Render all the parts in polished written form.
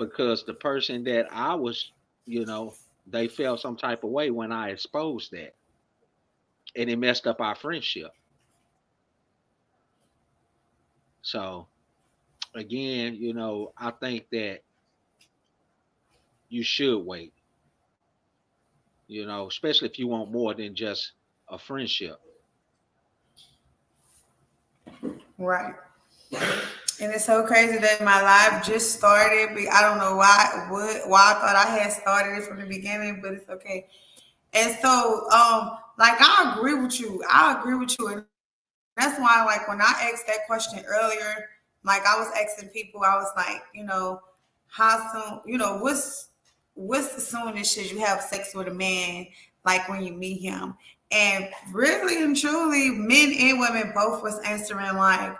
because the person that I was, you know, they felt some type of way when I exposed that, and it messed up our friendship. So again, I think that you should wait, especially if you want more than just a friendship. Right. And it's so crazy that my life just started. I don't know why I thought I had started it from the beginning, but it's okay. And so, like I agree with you. I agree with you, and that's why, like when I asked that question earlier, like I was asking people, I was like, how soon, what's the soonest should you have sex with a man, like when you meet him? And really and truly, men and women both was answering like,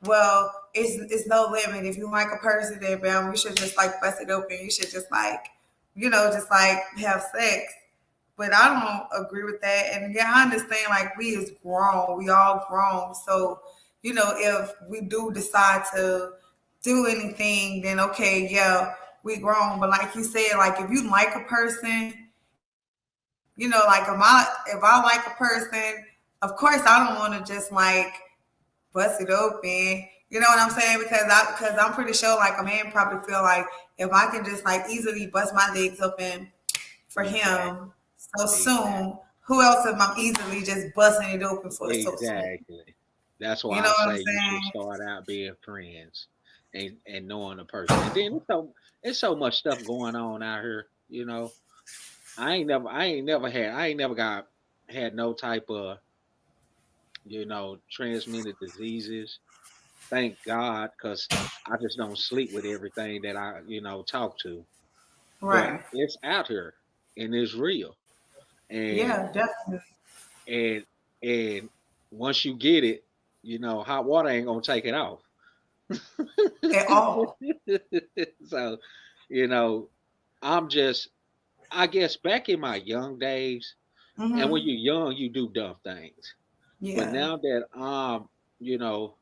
well, it's no limit. If you like a person, then bam, we should just like bust it open. You should just like, just like have sex. But I don't agree with that. And yeah, I understand like we is grown, we all grown. So, if we do decide to do anything, then okay, yeah, we grown. But like you said, like if you like a person, like if I like a person, of course I don't want to just like bust it open. You know what I'm saying? Because I'm pretty sure like a man probably feel like if I can just like easily bust my legs open for Exactly. him so Exactly. soon, who else am I easily just busting it open for so soon? Exactly. That's You why know I what I'm say you should saying? start out being friends and knowing the person. And then it's so much stuff going on out here. I ain't never had no type of transmitted diseases. Thank God, because I just don't sleep with everything that I talk to. But Right. it's out here and it's real. And Yeah, definitely. and and once you get it, hot water ain't gonna take it off. At all. So, you know, I'm just I guess back in my young days, and when Mm-hmm. you're young, you do dumb things. But Yeah. now that you know,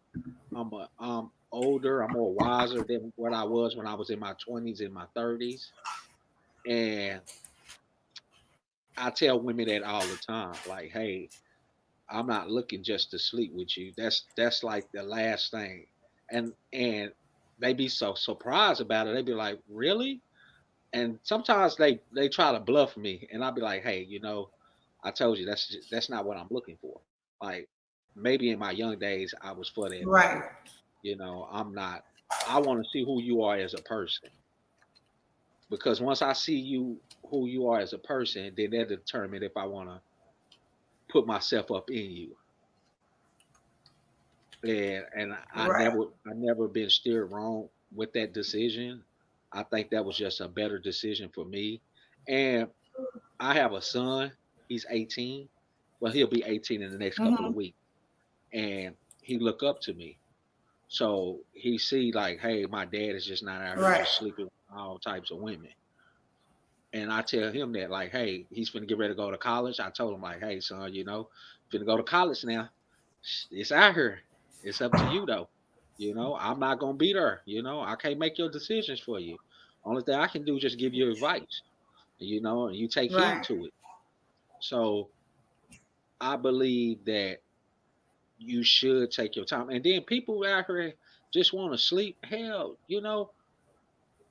I'm older, I'm more wiser than what I was when I was in my 20s and my 30s. And I tell women that all the time, like, hey, I'm not looking just to sleep with you. That's like the last thing. And they be so surprised about it. They be like, really? And sometimes they try to bluff me, and I'll be like, hey, I told you that's not what I'm looking for. Like maybe in my young days I was for that, but Right. I'm not. I want to see who you are as a person, because once I see you who you are as a person, then that determine if I want to put myself up in you. And Right. I never been steered wrong with that decision. I think that was just a better decision for me. And I have a son. He's 18. Well, he'll be 18 in the next couple of Mm-hmm. weeks, and he look up to me. So he see like, hey, my dad is just not out here Right. just sleeping with all types of women. And I tell him that like, hey, he's finna get ready to go to college. I told him like, hey, son, finna go to college now. It's out here. It's up to you though. I'm not gonna be there. I can't make your decisions for you. Only thing I can do is just give you advice. And you take heed Right. to it. So I believe that you should take your time. And then people out here just want to sleep. Hell,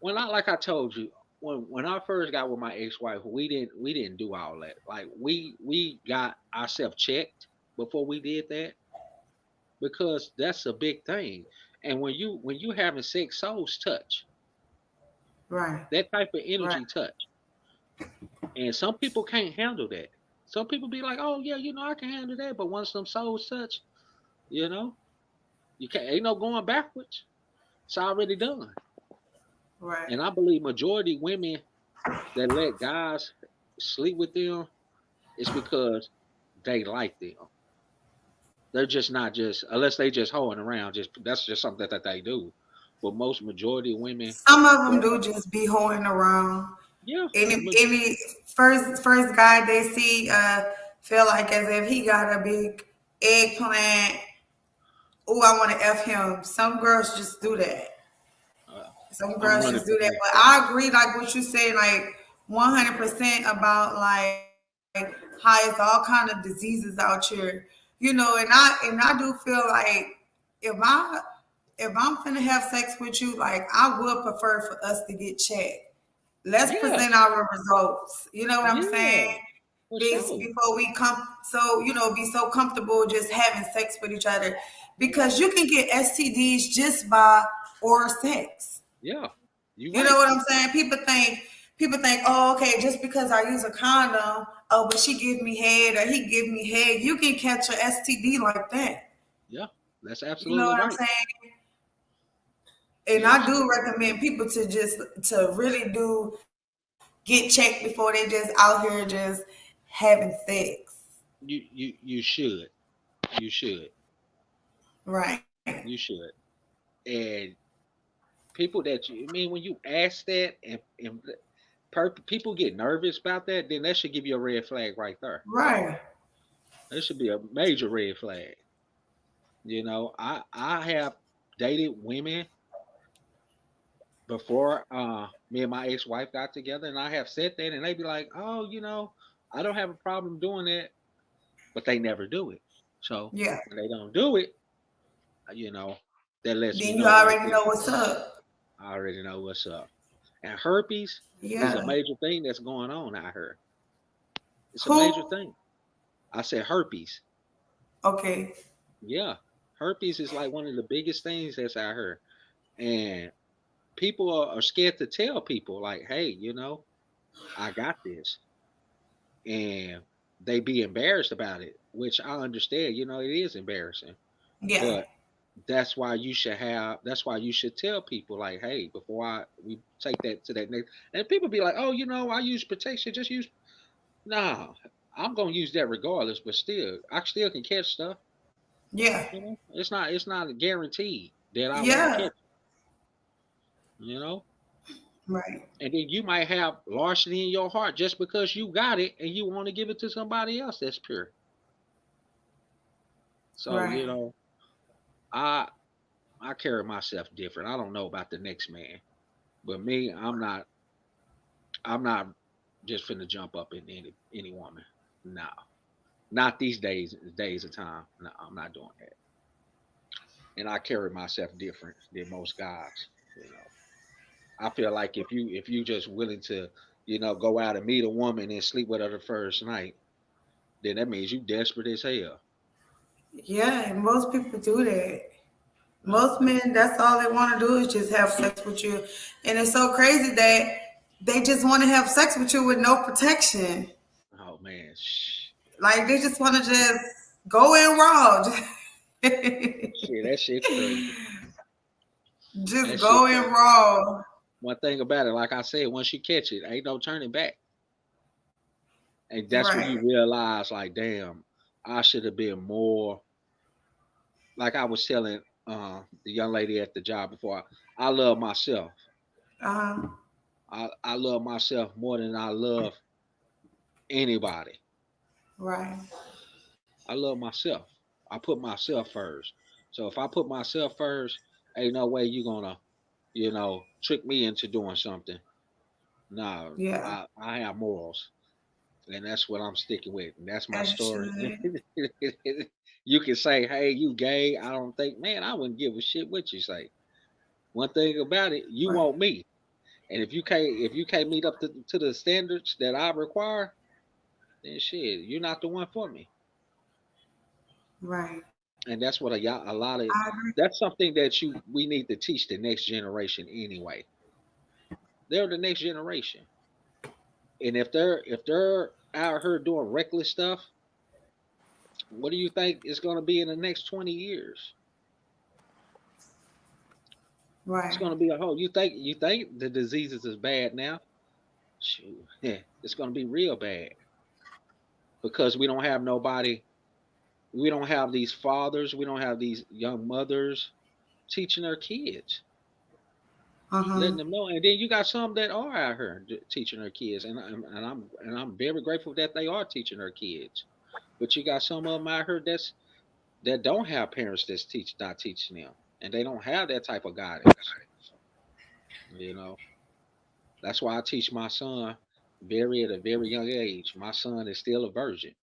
when I like I told you, when I first got with my ex-wife, we didn't do all that. Like we got ourselves checked before we did that, because that's a big thing. And when you having sex, souls touch. Right. That type of Right. energy touch. And some people can't handle that. Some people be like, oh yeah, I can handle that. But once them souls touch, you know, you can't ain't no going backwards. It's already done. Right. And I believe majority women that let guys sleep with them is because they like them. They're just not just unless they just hoeing around. Just that's just something that they do. But most majority of women Some of them that do just be hoeing around. yeah, Any first guy they see feel like as if he got a big eggplant. Oh, I want to f him. Some girls just do that. Some I'm girls running just for do that, president. but I agree, like what you say, like 100% about like how it's all kind of diseases out here, and I do feel like if I if I'm gonna have sex with you, like I would prefer for us to get checked. Let's Yeah, present our results. You know what I'm saying? yeah, for sure. Before we come, so be so comfortable just having sex with each other, because Yeah, you can get STDs just by oral sex. yeah. You You know right. what I'm saying? People think, oh, okay, just because I use a condom, oh, but she give me head or he give me head, you can catch a STD like that. Yeah, that's You know absolutely what I'm right. saying? And You're I do absolutely right. recommend people to really do get checked before they just out here just having sex. You should. You should. Right. You should. And people that you I mean when you ask that and people get nervous about that, then that should give you a red flag right there. Right. That should be a major red flag. I have dated women before me and my ex-wife got together, and I have said that, and they be like, "Oh, I don't have a problem doing that," but they never do it. So Yeah. when they don't do it, you know, that lets me Then you know right already there. know what's up. I already know what's up. And herpes is a Yeah. major thing that's going on out here. It's a major Who? thing. I said herpes. Okay. Yeah, herpes is like one of the biggest things that's out here, and people are scared to tell people like, "Hey, I got this," and they be embarrassed about it, which I understand. It is embarrassing, Yeah. but that's why you should tell people like, hey, before we take that to that next. And people be like, oh, I use protection, just use. Nah, I'm gonna use that regardless, but still I still can catch stuff. Yeah. It's not guaranteed that I won't Yeah. catch it, Right. and then you might have larceny in your heart just because you got it and you want to give it to somebody else that's pure. So Right. I I carry myself different. I don't know about the next man, but me, I'm not just finna jump up in any woman. No, not these days of time. No, I'm not doing that. And I carry myself different than most guys. You know, I feel like if you just willing to, go out and meet a woman and sleep with her the first night, then that means you desperate as hell. Yeah. And most people do that. Oh Most man, men, that's all they want to do is just have sex with you. And it's so crazy that they just want to have sex with you with no protection. oh man, shh. Like they just want to just go in raw. Shit, that shit crazy. Just That shit go in crazy. raw. One thing about it, like I said, once you catch it, ain't no turning back. And that's when Right. you realize, like, damn, I should have been more. Like I was telling the young lady at the job before, I love myself. Uh-huh. I love myself more than I love anybody. Right. I love myself. I put myself first. So if I put myself first, ain't no way you gonna, trick me into doing something. No, Yeah. I have morals. And that's what I'm sticking with. And that's my As you story. should. You can say, "Hey, you gay." I don't think, man, I wouldn't give a shit what you say. One thing about it, you Right. want me, and if you can't meet up to the standards that I require, then shit, you're not the one for me. Right. And that's what a lot of I agree. that's something that we need to teach the next generation anyway. They're the next generation, and if they're out here doing reckless stuff, what do you think is going to be in the next 20 years? It's Right. going to be a whole. You think the diseases is bad now? Shoot, yeah, it's going to be real bad because we don't have nobody. We don't have these fathers. We don't have these young mothers teaching their kids, Uh-huh. letting them know. And then you got some that are out here teaching their kids, and I'm very grateful that they are teaching their kids. But you got some of them out here that don't have parents that's not teaching them, and they don't have that type of guidance. You know, that's why I teach my son very at a very young age. My son is still a virgin.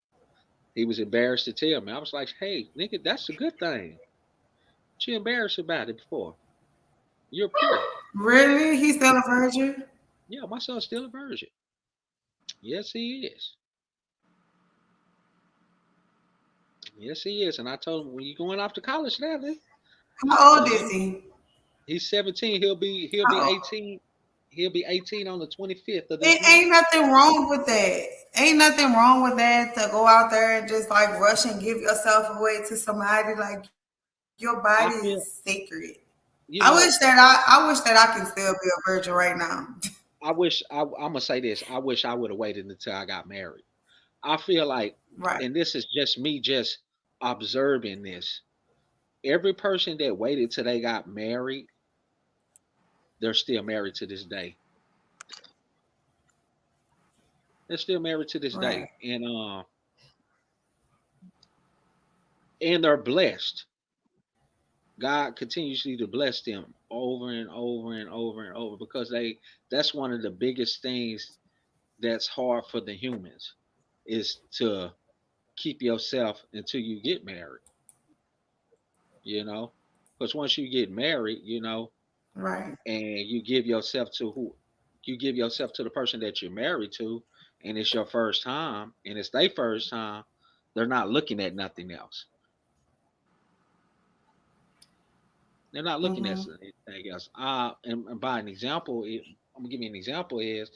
He was embarrassed to tell me. I was like, "Hey, nigga, that's a good thing. What you embarrassed about it before? You're pure." Really? He's still a virgin? Yeah, my son's still a virgin. Yes, he is. Yes, he is. And I told him, when you going off to college now, then, How old you is know, he? he's 17. He'll be How old? 18. He'll be 18 on the 25th of this It month. ain't nothing wrong with that. Ain't nothing wrong with that to go out there and just like rush and give yourself away to somebody. Like your body is I feel, sacred. you know, I wish that I can still be a virgin right now. I wish I'm gonna say this. I wish I would have waited until I got married. I feel like, Right. and this is just me just observing this. Every person that waited till they got married, they're still married to this day. They're still married to this Right. day, and they're blessed. God continuously to bless them over and over and over and over, because that's one of the biggest things that's hard for the humans, is to keep yourself until you get married, you know? Because once you get married, Right. and you give yourself to the person that you're married to, and it's your first time and it's their first time, they're not looking at nothing else. They're not looking at Mm-hmm. anything else. And by an example, I'm gonna give you an example, is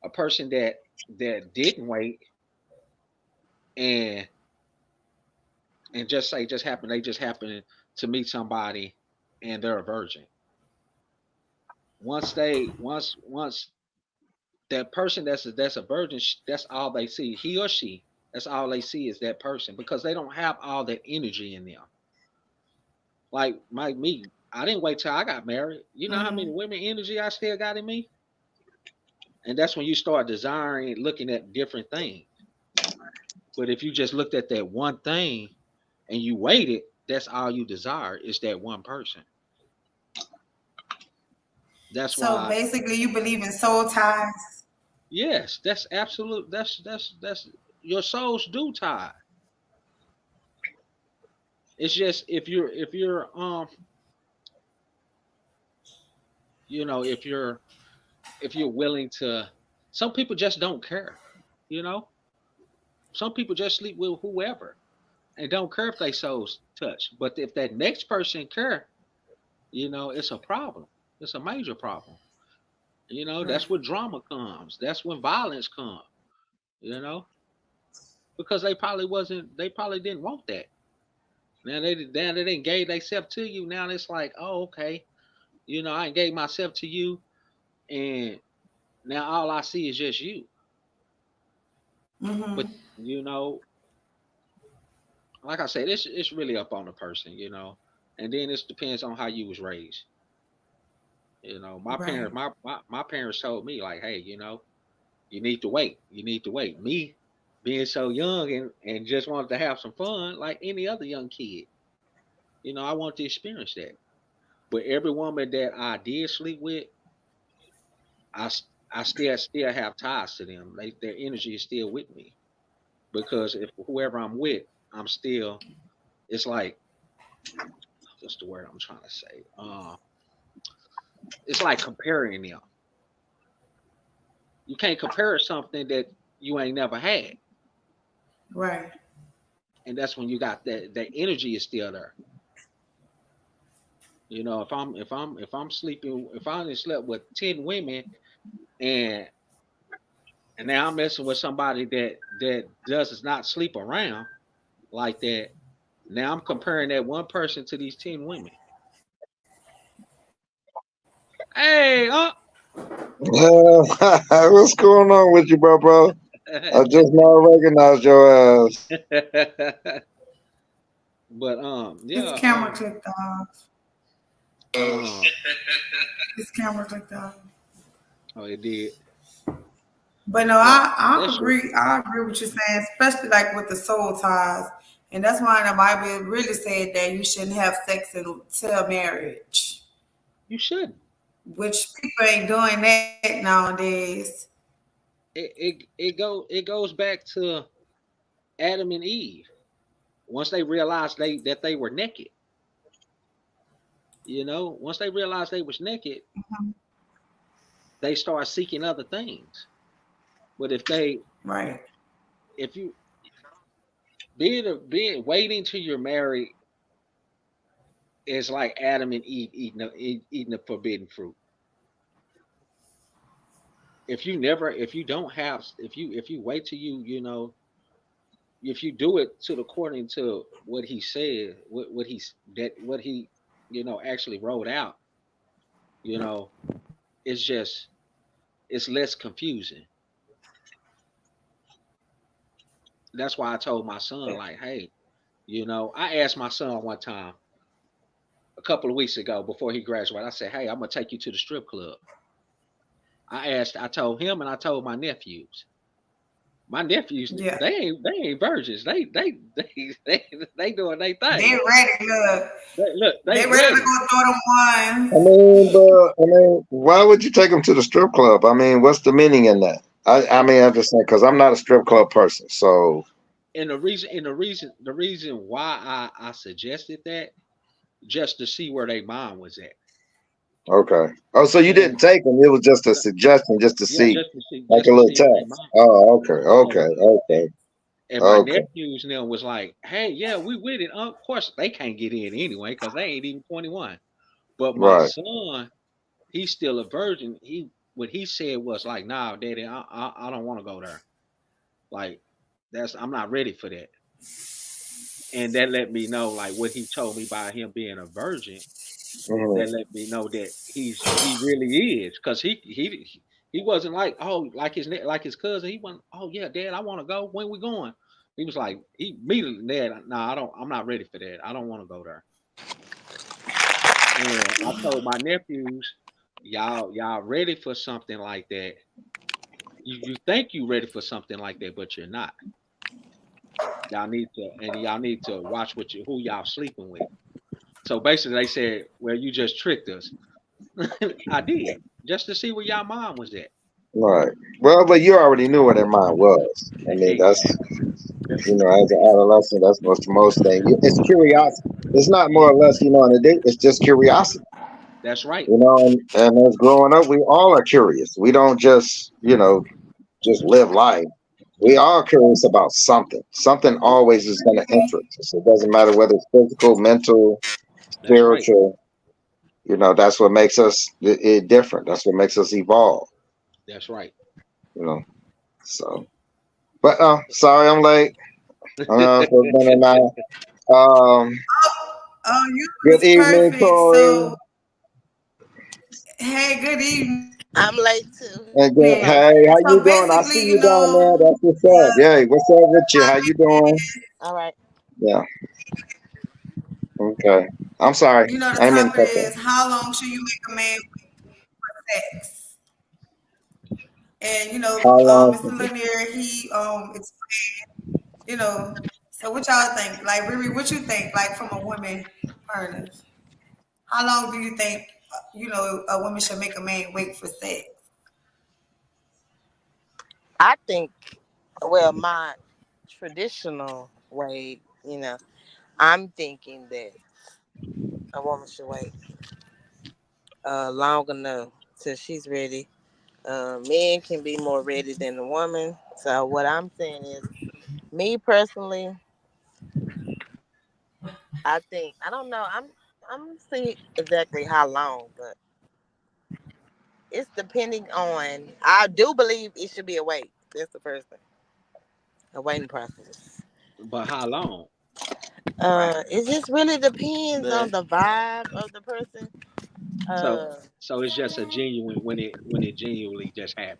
a person that didn't wait, and just say just happened they just happened to meet somebody, and they're a virgin. Once that person that's a virgin, that's all they see. He or she, that's all they see is that person, because they don't have all that energy in them. Like me, I didn't wait till I got married. You know how many Mm-hmm. women energy I still got in me? And that's when you start desiring, looking at different things. But if you just looked at that one thing and you waited, that's all you desire, is that one person. That's So why, basically, you believe in soul ties. yes, that's absolute. That's your souls do tie. It's just, if you're willing to. Some people just don't care. You know, some people just sleep with whoever and don't care if they souls touch. But if that next person care, it's a problem. It's a major problem. Right. That's where drama comes. That's when violence comes. You know, because they probably didn't want that. Now they didn't gave themselves to you. Now it's like, oh, okay, I gave myself to you, and now all I see is just you. Mm-hmm. But you know, like I said, it's really up on the person, and then it depends on how you was raised. My Right. parents, my parents told me, like, hey, you need to wait. You need to wait. Me being so young and just wanted to have some fun like any other young kid. I want to experience that. But every woman that I did sleep with, I still have ties to them. Their energy is still with me, because if whoever I'm with, I'm still. It's like, what's the word I'm trying to say? It's like comparing them. You can't compare something that you ain't never had, Right. and that's when you got that energy is still there. If I'm sleeping, if I only slept with 10 women, and now I'm messing with somebody that does not sleep around like that. Now I'm comparing that one person to these 10 women. Hey, What's going on with you, bro? I just now recognized your ass. but His yeah, camera clicked off. um, His camera clicked off. oh, it did. But no, But I that shit, agree. I agree with you saying, especially like with the soul ties, and that's why the Bible really said that you shouldn't have sex until marriage. you shouldn't. which people ain't doing that nowadays. It goes back to Adam and Eve. Once they realized that they were naked, once they realized they was naked, they start seeking other things. But Right. if you being waiting till you're married is like Adam and Eve eating the forbidden fruit. If you don't have, if you wait till if you do it to according to what he said, what he, actually wrote out, you know, it's just it's less confusing. That's why I told my son, like, hey, I asked my son one time a couple of weeks ago before he graduated. I said, hey, I'm gonna take you to the strip club. I told him and I told my nephews. My nephews, Yeah. they ain't virgins. They doing their They thing. ready, look. Look, They they ready to ready. go throw them ones. Why would you take them to the strip club? I mean, what's the meaning in that? I mean, I'm just saying because I'm not a strip club person. So And the reason why I suggested that, just to see where their mind was at. okay. Oh, so you didn't And take them? It was just a suggestion, just to yeah, see, like a just to little see where their test. mind Oh, okay, was okay, at. okay, And my okay. nephews now was like, hey, yeah, we with it. Of course, they can't get in anyway because they ain't even 21. But my Right. son, he's still a virgin. What he said was like, nah, daddy, I don't want to go there. Like, I'm not ready for that. And that let me know, like, what he told me about him being a virgin. Hmm. That let me know that he really is, because he wasn't like, oh, like his cousin. He wasn't, oh yeah, dad, I want to go. When we going? He was like, he immediately, dad, nah, I'm not ready for that. I don't want to go there. And I told my nephews, y'all ready for something like that. You think you ready for something like that, but you're not. Y'all need to watch who y'all sleeping with. So basically they said, well, you just tricked us. I did, just to see where y'all mom was at. Right. Well, but you already knew what their mind was. I mean, that's, Exactly. as an adolescent, that's most thing. It's curiosity. It's not more or less, on a date. It's just curiosity. That's right. And as growing up, we all are curious. We don't just live life. We are curious about something. Something always is going to interest us. It doesn't matter whether it's physical, mental, That's right. spiritual. That's what makes us different. That's what makes us evolve. That's right. You know. So, but sorry, I'm late. So it's been an hour. Um, Oh, you good was evening, perfect. Tori. So, hey, good I'm evening. late too. And I'm good, late. So hey, how you basically, doing? I see you down there. That's what's up. Yeah, what's up with you? How you doing? All right. Yeah. Okay. I'm sorry. the I didn't mean to topic cut is that. how long should you make a man wait for sex? And How Mr. long? Lanier, he explained, so what y'all think? Like, Riri, what you think? Like, from a woman partner, how long do you think a woman should make a man wait for sex? I think, well, my traditional way, I'm thinking that a woman should wait long enough till she's ready. Men can be more ready than the woman. So what I'm saying is, me personally, I think I don't know. I'm see exactly how long, but it's depending on. I do believe it should be a wait. That's the first thing, a waiting process. But how long? Right. It just really depends The on the vibe of the person. so Uh, so it's just a genuine, when it genuinely just happened.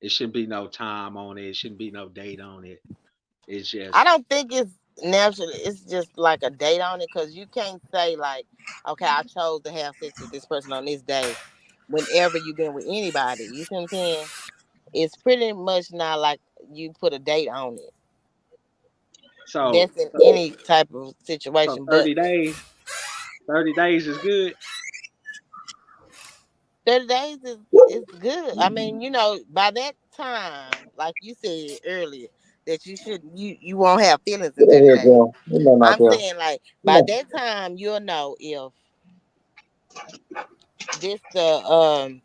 It shouldn't be no time on it. It shouldn't be no date on it. It's I just don't think it's natural. It's just like a date on it because you can't say like, okay, I chose to have sex with this person on this day. Whenever you've been with anybody, you see what I'm saying? It's pretty much not like you put a date on it. so That's in any type of situation. But 30 days. 30 days is good. 30 days is good. I mean, by that time, like you said earlier, that you won't have feelings in Get in 30 here, days. girl. You know not I'm there. saying like Come by on. that time you'll know if this the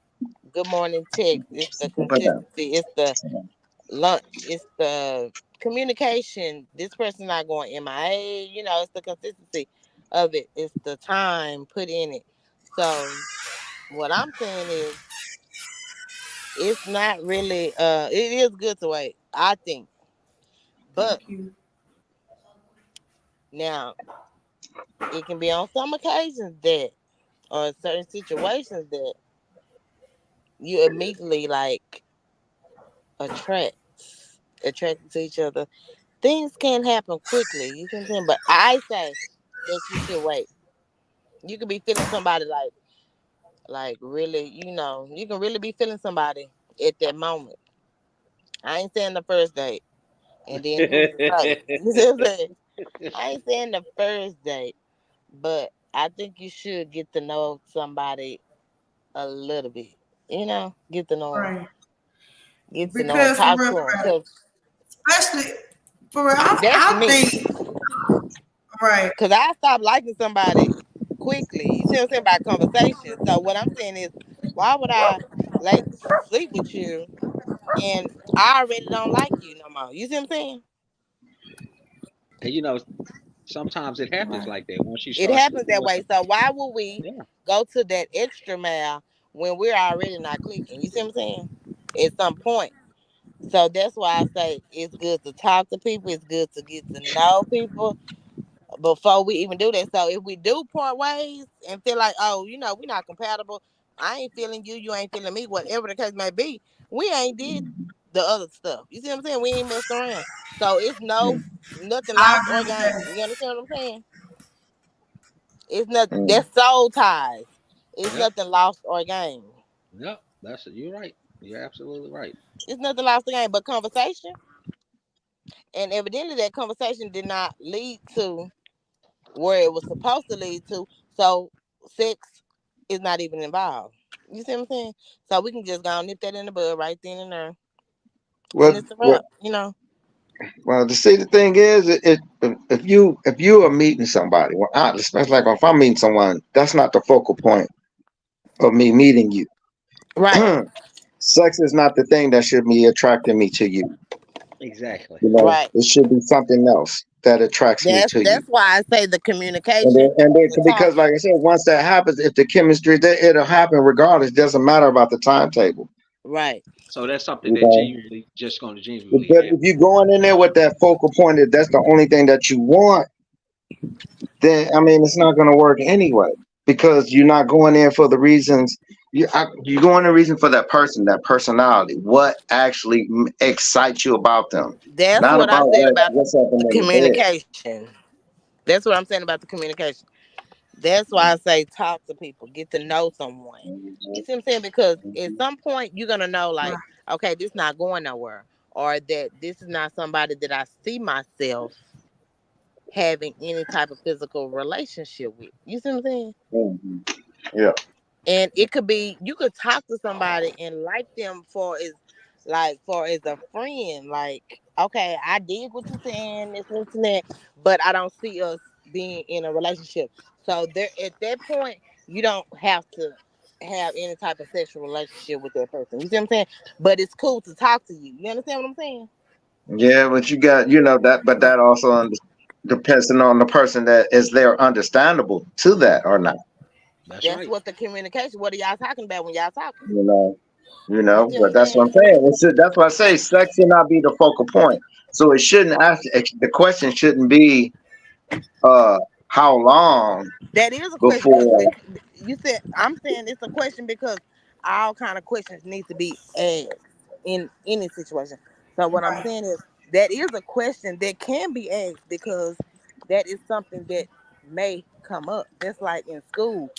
good morning text, it's the Put that down. consistency, it's the lunch, it's the communication. This person not going MIA, it's the consistency of it, it's the time put in it. So what I'm saying is it's not really it is good to wait, I think. But Thank you. now it can be on some occasions that or certain situations that you immediately like attract attracted to each other. Things can happen quickly. You see what I'm saying? But I say that you should wait. You could be feeling somebody like really, you can really be feeling somebody at that moment. I ain't saying the first date and then who's to say? You see what I'm saying? I ain't saying the first date, but I think you should get to know somebody a little bit. Get to know them. Right. Get to know them. Because for Talk real, to them. for real, Cause especially for real, that's I me. think right. Cause I stopped liking somebody quickly. You see what I'm saying? By conversation. So what I'm saying is, why would I like sleep with you and I already don't like you no more? You see what I'm saying? And sometimes it happens Right. like that. Once you It start happens sleeping that with way. some, So why would we yeah, go to that extra mile when we're already not clicking? You see what I'm saying? At some point. So that's why I say it's good to talk to people. It's good to get to know people before we even do that. So if we do part ways and feel like, oh, we're not compatible, I ain't feeling you, you ain't feeling me, whatever the case may be, we ain't did the other stuff. You see what I'm saying? We ain't messed around. So it's nothing I lost agree or with gained. that. You understand what I'm saying? It's not Mm. that's soul ties. It's yep, nothing lost or gained. yep. That's it. You're right. You're absolutely right. It's nothing lost or gained but conversation. And evidently that conversation did not lead to where it was supposed to lead to. So sex is not even involved. You see what I'm saying? So we can just go and nip that in the bud right then and there. And Well, it's a well, wrap. well. To see, the thing is, if you are meeting somebody, well, it's like if I'm meeting someone, that's not the focal point of me meeting you. Right, Sex is not the thing that should be attracting me to you. Exactly. right. It should be something else that attracts me That's to you. that's why I say the And communication, then the because, like talking. I said, once that happens, if the chemistry, it'll happen regardless. It doesn't matter about the timetable. Right. So that's something You that know, genuinely just going to genuinely but if happen. you're going in there with that focal point, that that's the only thing that you want, then I mean, it's not going to work anyway because you're not going in for the reasons. You're going the reason for that person, that personality. What actually excites you about them, That's not what I about said about what's happening the in the bed. communication. That's what I'm saying about the communication. That's why I say talk to people, get to know someone. You see what I'm saying? Because at some point you're gonna know, Right. like, okay, this not going nowhere, or that this is not somebody that I see myself having any type of physical relationship with. You see what I'm saying? Mhm. Yeah. And it could be you could talk to somebody and like them for as a friend. Like, okay, I dig what you're saying, this and that, but I don't see us being in a relationship. So there at that point, you don't have to have any type of sexual relationship with that person. You see what I'm saying? But it's cool to talk to you. You understand what I'm saying? Yeah, but you got, that, but that also depends on the person that is there understandable to that or not. That's That's right. what the communication. What are y'all talking about when y'all talking? You know, You see what but I'm that's what I'm saying? saying. That's why I say sex should not be the focal point. So it shouldn't ask, the question shouldn't be how long That is a question because before. you said I'm saying it's a question because all kind of questions need to be asked in any situation. So what I'm Right. saying is that is a question that can be asked because that is something that may come up. Just like in school,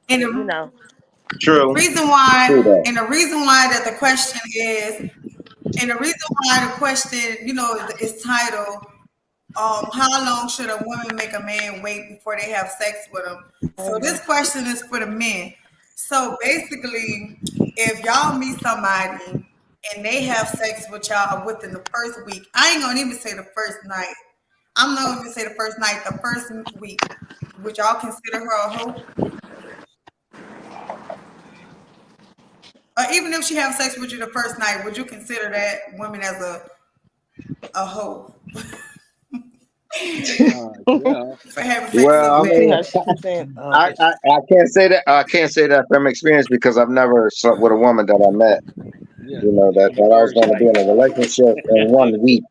And you the know. True, reason why, true that. and the reason why that the question is, and the reason why the question, is titled, how long should a woman make a man wait before they have sex with him? So this question is for the men. So basically, if y'all meet somebody and they have sex with y'all within the first week, I ain't gonna even say the first night. I'm not gonna say the first night, the first week. Would y'all consider her a hoe? Or even if she have sex with you the first night, would you consider that woman as a hoe Yeah. for having sex Well, so I You see fast? mean, how she keeps saying, I can't say that. I can't say that from experience because I've never slept with a woman that I met. Yeah. You know that On the that I was first going to be night. in a relationship in 1 week.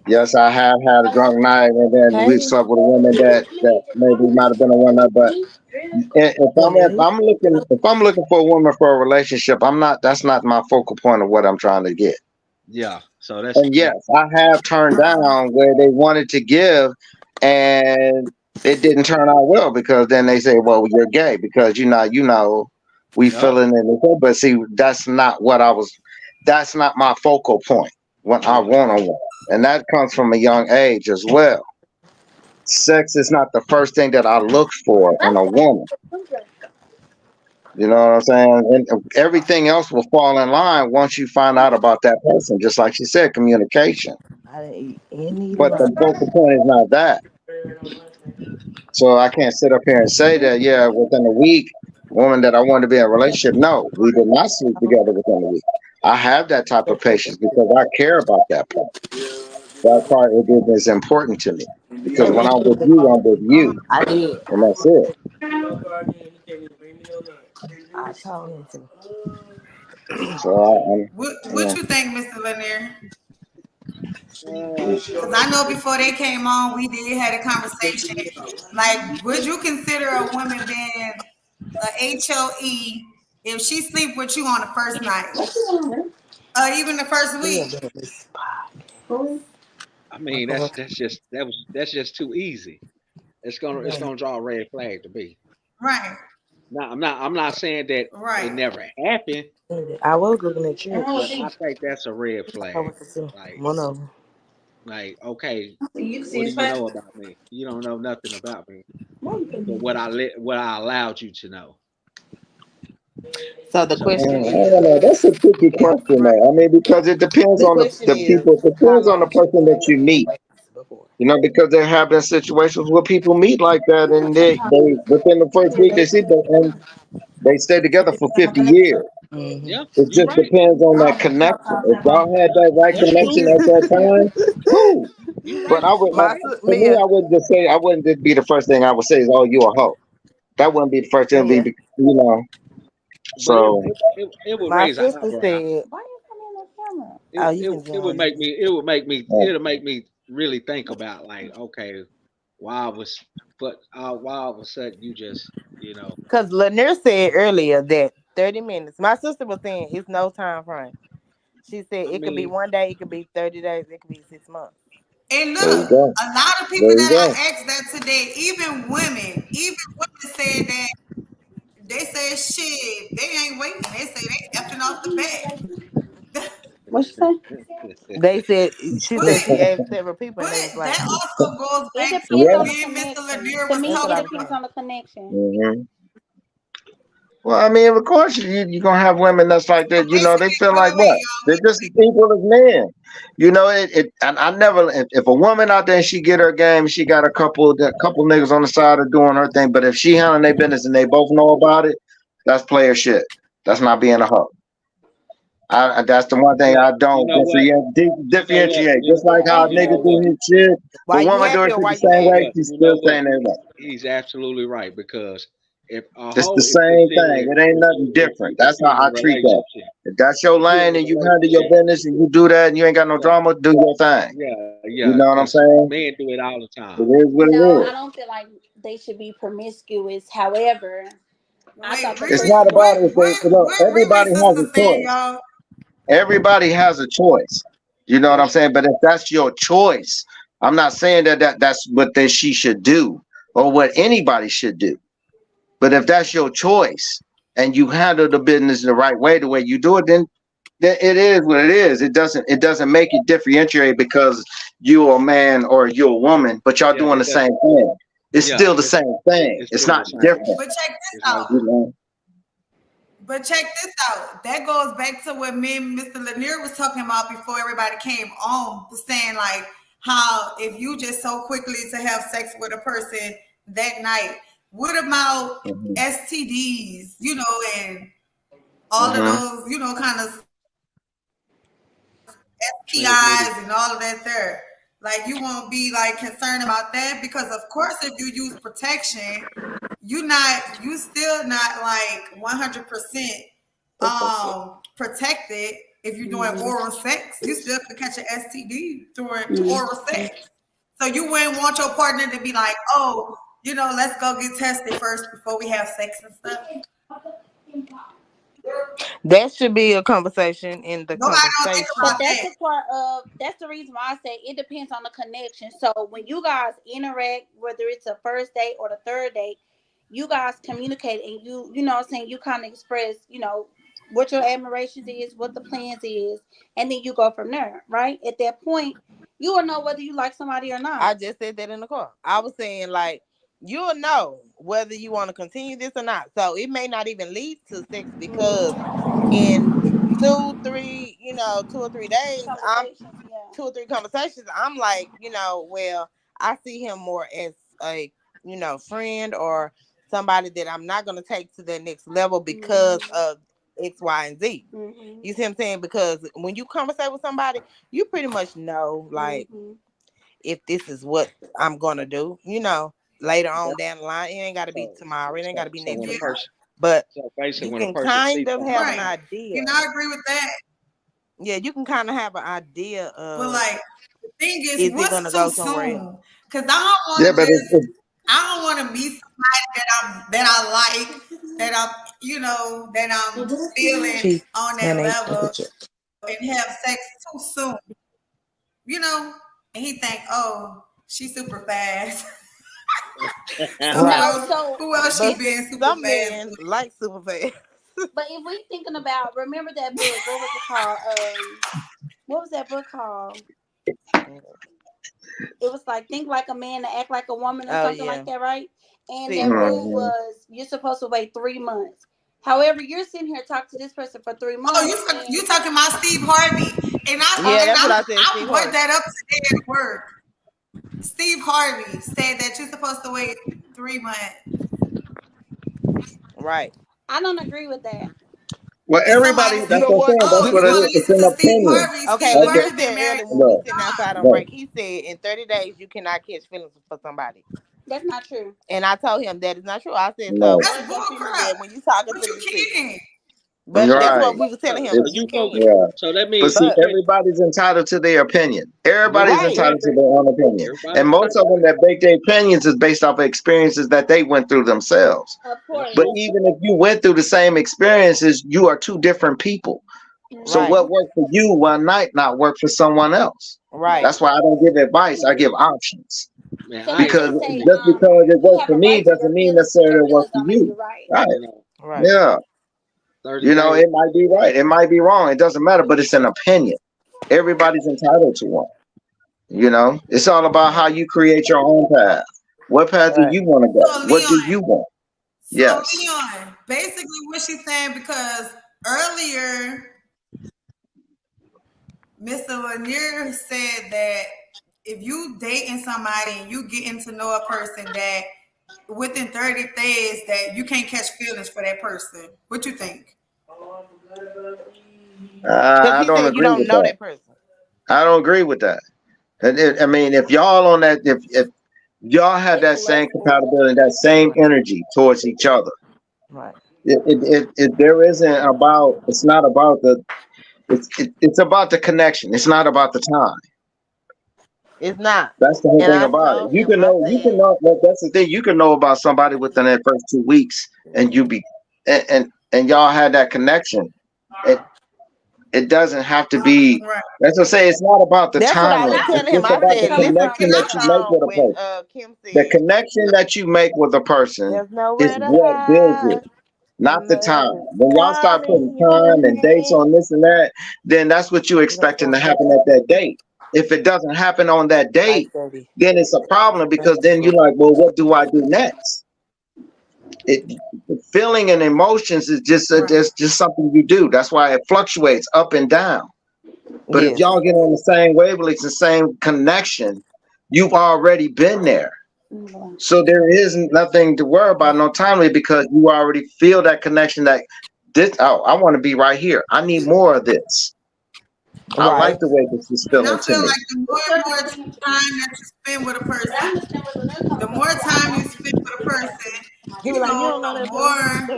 Yes, I have had a drunk night, and then we hey, slept with a woman that maybe might have been a one night. But hello. if I'm looking for a woman for a relationship, I'm not. That's not my focal point of what I'm trying to get. Yeah. So And that yes, I have turned down where they wanted to give, and it didn't turn out well because then they say, "Well, you're gay because we yeah. feeling it." But see, that's not what I was. That's not my focal point when I Yeah. want a woman, and that comes from a young age as well. Sex is not the first thing that I look for in a woman. You know what I'm saying? And everything else will fall in line once you find out about that person. Just like she said, communication. I didn't eat any But the lunch. focal point is not that. So I can't sit up here and say that, yeah, within a week, woman that I wanted to be in a relationship. No, we did not sleep together within a week. I have that type of patience because I care about that part. That part is important to me. Because when I'm with you, I'm with you. I did. And that's it. I told him to. So What you think, Mr. Lanier? Uh, Because I know before they came on, we did had a conversation. Like, would you consider a woman being a HOE if she sleep with you on the first night, or even the first He a week? bit of this I mean, that's just too easy. It's gonna draw a red flag to me. Right, Now, I'm not saying that it right. never happened, I was looking at you. but I think that's a red I flag. was to see Like, one of them. okay, what do you know about me? You don't know nothing about me, but what I allowed you to know. So the So, question I is, don't know. That's a tricky question, though. I mean, because it depends the on question the is, people. It how depends on the long she person been that with you me meet. before? Because there have been situations where people meet like that, and they within the first week they see them, and they stay together for 50 years. Mm-hmm. yeah, It you're just right. depends on that connection. If y'all had that right That's connection true. at that time, cool. You're But right. I would, You're My right. for me, Mia, I wouldn't just be the first thing I would say is, "Oh, you a hoe." That wouldn't be the first thing. It'd Mia, be, you know. But So it would my raise an sister eyebrow. said, "Oh, you can It would join." make me it'll make me really think about like, okay, why I was but why all of a sudden you just Because Lanier said earlier that 30 minutes. My sister was saying it's no time frame. She said I it could be mean, one day, it could be 30 days, it could be 6 months. And there you look, go. a lot of There people you that go. I asked that today, even women said that they said shit, they ain't waiting. They say they effing off the bat. They said, she but said she asked several people but and they was like, that also goes back to what Yeah. me and Mr. Lanier was that's what talking I about. was saying. Hmm. Well, I mean, of course, you're gonna have women that's like So that. They basically, feel wait, like wait, wait, what? y'all, They're just as equal as men. And I never. If a woman out there, she get her game, she got a couple niggas on the side of doing her thing. But if she handling their business and they both know about it, that's player shit. That's not being a hoe. That's the one thing well, I you don't know what? You know what? differentiate. Just like how a You nigga know do what? his shit, if Why a you woman do her happy or shit why the you same mad? way, But she's you still know what? staying there. He's absolutely right because if a It's the hoe same thing. It ain't nothing different. That's how in a I treat that. relationship, If that's your if you're in lane a and you handle your relationship, business and you do that and you ain't got no yeah, drama, do your thing. yeah, You know what I'm because saying? men do it all the It time. is what it is. wait, It's not about if they look, what everybody Riri has sister a saying, choice. y'all? Everybody has a choice. You know what Yeah, I'm saying? But if that's your choice, I'm not saying that's what she should do or what anybody should do. But if that's your choice and you handle the business the right way, the way you do it, then it is what it is. It doesn't make it differentiate because you're a man or you're a woman, but y'all yeah, doing the it does. same thing. It's Yeah, still the same thing. it's It's still not the same different. thing. But check this It's no out. You different. know? But check this out. That goes back to what me and Mr. Lanier was talking about before everybody came on, was saying like how if you just so quickly to have sex with a person that night, what about STDs, and all of those, kind of STIs and all of that there. Like you won't be like concerned about that because of course if you use protection, you still not like 100% protected if you're doing oral sex. You still could catch an STD during oral sex. So you wouldn't want your partner to be like, oh, let's go get tested first before we have sex and stuff. That should be a conversation in the Nobody don't think conversation. about But that's that. the part of that's the reason why I say it depends on the connection. So when you guys interact, whether it's a first date or the third date, you guys communicate and you know what I'm saying, you kind of express, what your admirations is, what the plans is, and then you go from there, right? At that point, you will know whether you like somebody or not. I just said that in the car. I was saying like you'll know whether you want to continue this or not. So it may not even lead to sex because in 2-3, 2 or 3 days, I'm Conversations, yeah. 2 or 3 conversations. I'm like, well, I see him more as a, friend or somebody that I'm not gonna take to the next level because of X, Y, and Z. You see what I'm saying? Because when you conversate with somebody, you pretty much know like if this is what I'm gonna do. Later on down the line, it ain't got to be tomorrow. It ain't got to be So next when a week. person, But so basically, you when a can person kind sees of have an Right. idea. I agree with that. Yeah, you can kind of have an idea But of like the thing is is, it what's gonna too go somewhere else? soon? Because I don't want Yeah, to but I don't want to meet somebody that I like, that I'm feeling on that level and have sex too soon. And he think, oh, she's super fast. Right. Who else she But being super some fast men with? like super fast. But if we thinking about, remember that book? What was it called? What was that book called? It was like Think Like a Man to Act Like a Woman or something like that, right? And that rule was you're supposed to wait 3 months. However, you're sitting here talking to this person for 3 months. Oh, you talking about Steve Harvey? And that's what I said. I brought that up today at work. Steve Harvey said that you're supposed to wait 3 months. Right. I don't agree with that. Well, And everybody, somebody that's said, what I'm saying. That's oh, what you it want is. to It's listen an to Steve opinion. Harvey? Okay, Steve Lanier Harvey been said married. earlier when we No, were sitting outside on no. break, he said in 30 days you cannot catch feelings for somebody. That's not true. And I told him that is not true. I said, so No. That's where's your bull feelings crap. at when you talking But to you this people? can. But that's Right. what we was telling him. so You you can. focus. Yeah. So that But means, see, But everybody's entitled to their opinion. Everybody's right. entitled to their own opinion. everybody, And most of them that make their opinions is based off of experiences that they went through themselves. Of that's course. But true. even if you went through the same experiences, you are two different people. So Right. what worked for you one night not work for someone else. Right. That's why I don't give advice. I give options. Man, So I you Because can say just because it you worked have for a me right to your doesn't mean feelings, but necessarily your it worked feelings for don't make you. you right. Right. Right. Yeah. 30 You know, days. it might be right. It might be wrong. It doesn't matter, but it's an opinion. Everybody's entitled to one. It's all about how you create your own path. What path do Right. you want to go? So What do Leon, you want? Yes. basically what she's saying, because earlier Mr. Lanier said that if you dating somebody and you getting to know a person that within 30 days that you can't catch feelings for that person. What you think? Because I he don't said you agree don't with know that. that person. I don't agree with that. I mean, if y'all on that, if y'all have that same compatibility, that same energy towards each other, Right. there isn't about. It's not about the. It's about the connection. It's not about the time. It's not. That's the whole And thing I about it. told You him, can I know. You can said, know. That's the thing. You can know about somebody within that first 2 weeks, and you be, and y'all had that connection. It doesn't have to be. Right. That's what I say. It's not about the that's what I was timeline. It's telling him. just I about the said, listen to connection the that you make song with a when person. Kim The said, connection that you make with a person there's is nowhere to what builds hide. it, not the Love time. is When y'all start putting calling your time and dates name. on this and that, then that's what you You don't expecting to want happen at that date. If it doesn't happen on that like date, 30. then it's a problem because then you're like, well, what do I do next? it feeling and emotions is just something you do. That's why it fluctuates up and down. But if Yes. y'all get on the same wavelengths, the same connection, you've already been there. So there is nothing to worry about, no timely, because you already feel that connection. That this, oh, I want to be right here. I need more of this. I Right. like the way this is And I feeling to feel me. like the more and more time that you spend with a person, the more time you spend with a person, He was like, you don't know the that person. more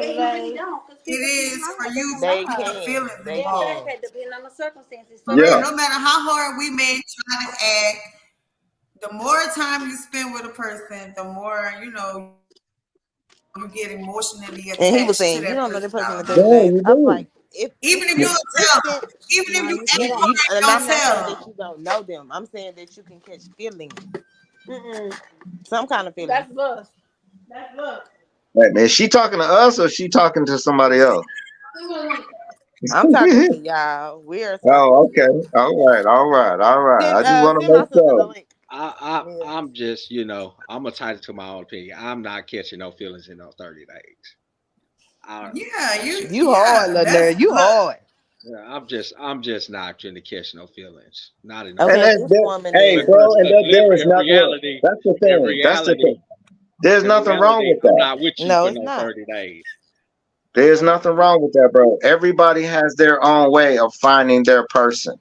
it is for you to They put the can. feelings They involved. can. Depending on the circumstances. For Yeah. real, no matter how hard we may try to act, the more time you spend with a person, the more you get emotionally attached And he was to saying, you that don't know that person in personality. 30 Yeah, days. you I was do. like, if Even if you it's don't tell them, consistent, even if you act you, hard and and don't I'm not tell saying them. that you don't know them. I'm saying that you can catch feelings, Mm-mm. some kind of feeling. That's love. That's love. Wait, man, is she talking to us or is she talking to somebody else? I'm talking to y'all. We're talking. Oh, okay. All right. All right. All right. I just want to Send my make sister the sure. link. Yeah. I'm just, I'm entitled to my own opinion. I'm not catching no feelings in those 30 days. I, Yeah, You hard, little that's nerd. You look. hard. yeah, I'm just not trying to catch no feelings. Not in no And Okay, thirty. then, this woman hey, is. bro, and then there is In nothing. reality, That's the in thing. That's the reality, thing. There's nothing wrong with I'm that. not with you No, for it's no not. 30 days. There's nothing wrong with that, bro. Everybody has their own way of finding their person.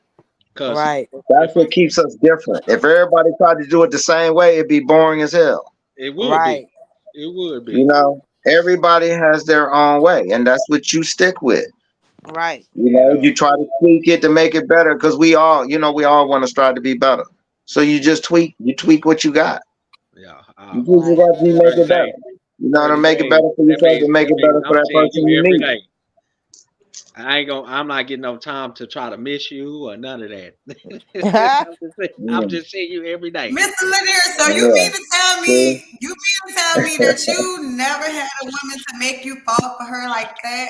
Cause Right. That's if what I'm, keeps us different. If everybody tried to do it the same way, it'd be boring as hell. it would Right. be. It would You be. know, everybody has their own way, and that's what you stick with. Right. You You know, know. you try to tweak it to make it better because we all want to strive to be better. So you just tweak what you got. Yeah. You do Right. what you make 30 it better. days. You know, to 30 make it days. better for yourself and make That it means better for I'm that seeing person you you every meet. day. I'm not getting no time to try to miss you or none of that. I'm Mm, just seeing you every day. Mr. Lanier, so you yeah. mean to tell See? me that you never had a woman to make you fall for her like that?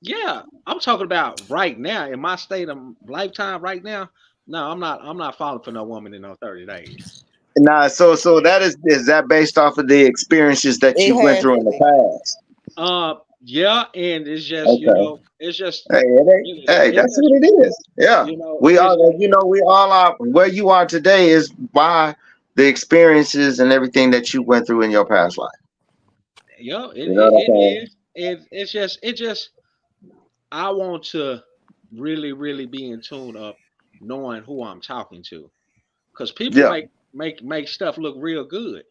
Yeah, I'm talking about right now in my state of lifetime. Right now, no, I'm not falling for no woman in no 30 days. Nah, so that is that based off of the experiences that It you went has through to in the be. past? Yeah, and it's just Okay. it's just Hey, hey, it's that's just what it is. Yeah. We it's all, we all are. Where you are today is by the experiences and everything that you went through in your past life. yeah, You know what it I'm saying? is. It just I want to really be in tune of knowing who I'm talking to, because people Yeah. make stuff look real good.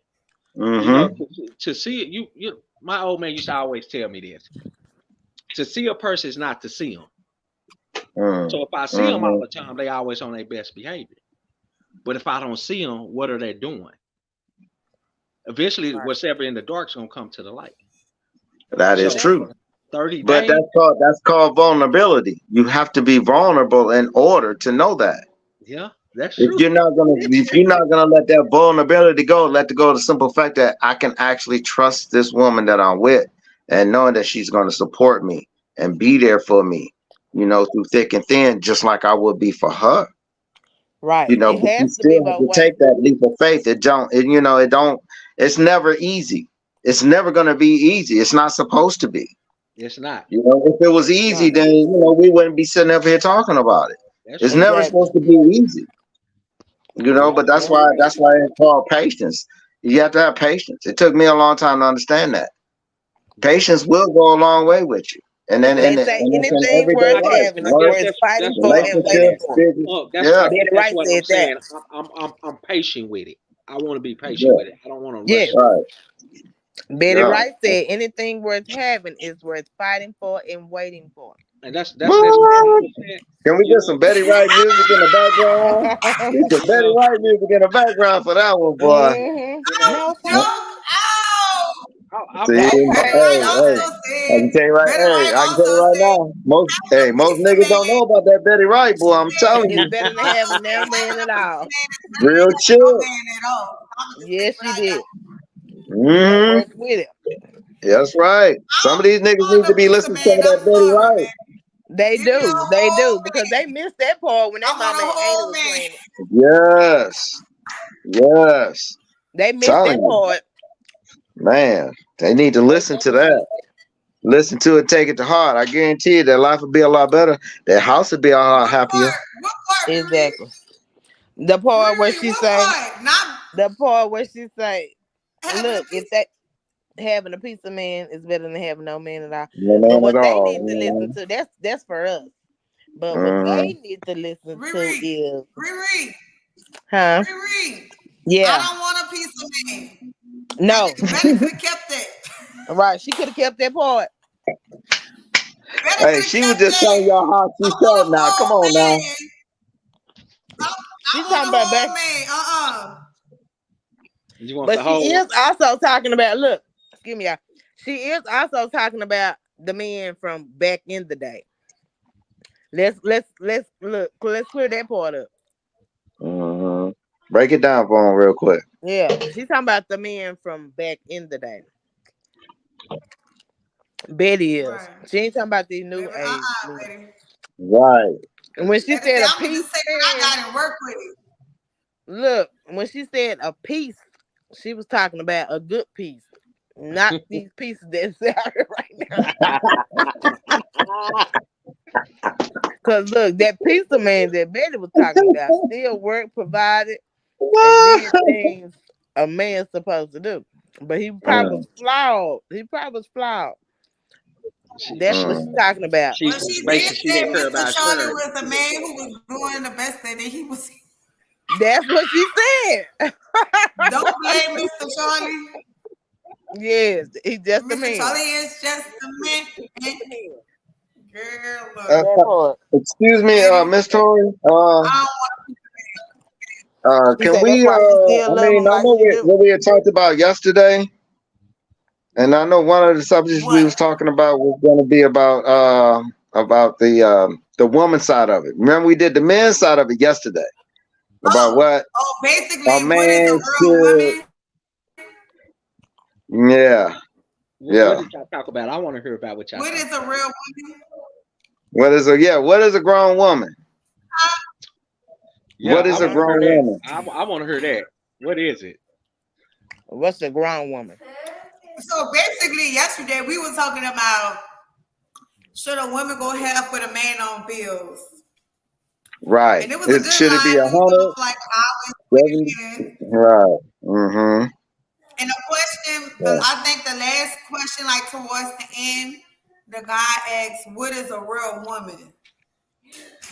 Mm-hmm. To see it, my old man used to always tell me this: to see a person is not to see them. Mm, So if I see them all mm-hmm. the time, they always on their best behavior. But if I don't see them, what are they doing? Eventually, Right. what's ever in the dark is gonna come to the light. That is So true. 30 But days, that's called vulnerability. You have to be vulnerable in order to know that. yeah, that's If true. you're not gonna let that vulnerability go, let it go the simple fact that I can actually trust this woman that I'm with and knowing that she's gonna support me and be there for me, through thick and thin, just like I would be for her. Right. It But you has to be still have both to ways. take that leap of faith. It's never easy. It's never gonna be easy. It's not supposed to be. It's not. If it was It's easy, not. then we wouldn't be sitting up here talking about it. That's It's true. never Exactly. supposed to be easy, Yeah, but that's why it's called patience. You have to have patience. It took me a long time to understand that. yeah. Patience will go a long way with you. And then They and, say and it's in anything everyday worth life. having is Work, worth fighting That's what for I'm and waiting saying. relationships, for. business. That's Yeah. Betty that's Wright what I'm said that. saying. I'm patient with it. I want to be patient Yeah. with it. I don't want to rush Yes. through Right. it. Betty Yeah. Wright said anything worth having is worth fighting for and waiting for. And that's what What? people saying. Can we You get know, some Betty Wright music in the background? Get some you Betty know, Wright music in the background for that one, boy. you know. No, Huh? Joke out. See, I'm hey, Betty talking. Wright hey, also I said, can tell you right, Betty hey, Wright I can tell you also right said, now, most I'm a most decent niggas don't know man. about that Betty Wright, boy. I'm telling it's you, better than I having also no said, man at I'm a all. decent man is better real than having no shit. man at all. I'm gonna just say Yes, what she I got. did. That Hmm. works with it. That's right. Some of these niggas I'm need to a be decent listening to some man. of that I'm Betty sorry, Wright. man. They Give me a do. They whole do. Because they man. missed that part when I that want mama a and Annie whole was man. playing it. Yes, yes. They missed Telling that you, part. man. They need to listen to that. Listen to it, take it to heart. I guarantee you, their life would be a lot better. Their house would be a lot happier. What part? Exactly. The part where she What say, part? Not the part where she say, having look, a if that having a piece of man is better than having no man at all. No But man what at they all. need to listen to, that's for us. But what Mhm. they need to listen to Riri, is, Riri, huh? Riri. Yeah. I don't want a piece of man. No. Betty could have kept that. Right. She could have kept that part. Betty Hey, could have she was kept just telling that. y'all how she I felt. want a Now, come full on now. man. She I talking want a about whole back, man. You want but the she whole? is also talking about. Look, excuse me, y'all. She is also talking about the men from back in the day. Let's look. Let's clear that part up. Mhm. Break it down for him real quick. Yeah, she's talking about the men from back in the day. Betty is. Right. She ain't talking about these Baby, new age men. Betty. Right. And when she Betty said, said a I'm gonna piece, just say what I got and work with it. look, when she said a piece, she was talking about a good piece, not these pieces that's out here right now. Cause look, that piece of man that Betty was talking about still work, provided, and did things a man's supposed to do. But he probably was flawed. He probably was flawed. She That's what she she's Mm. talking about. she Well, she did basically she say didn't care Mr. about Charlie Shirley. was a man who was doing the best that he was. That's what she said. Don't blame Mr. Charlie. Yes, he's just a Mr. man. Charlie is just a man. And girl, Uh, look, That part. excuse me, Betty, Miss Tori. I She Can said that's we? why she still I love mean, him I like know she do. what we had talked about yesterday, and I know one of the subjects we was what? talking about was going to be about the woman side of it. Remember, we did the men's side of it yesterday about Oh, what a basically, what is a man real should. woman? Yeah, What yeah. did y'all talk about? I want to hear about what y'all What talked is a about. real woman? What is a grown woman? Yeah, What I is a want to hear grown that. woman? I want to hear that. What is it? What's a grown woman? So basically, yesterday we were talking about should a woman go half with a man on bills? Right. And it was a good Should it be line. We was 100, like hours 70? in. Right. Mm-hmm. And the question, Yeah. I think the last question, like towards the end, the guy asks, "What is a real woman?"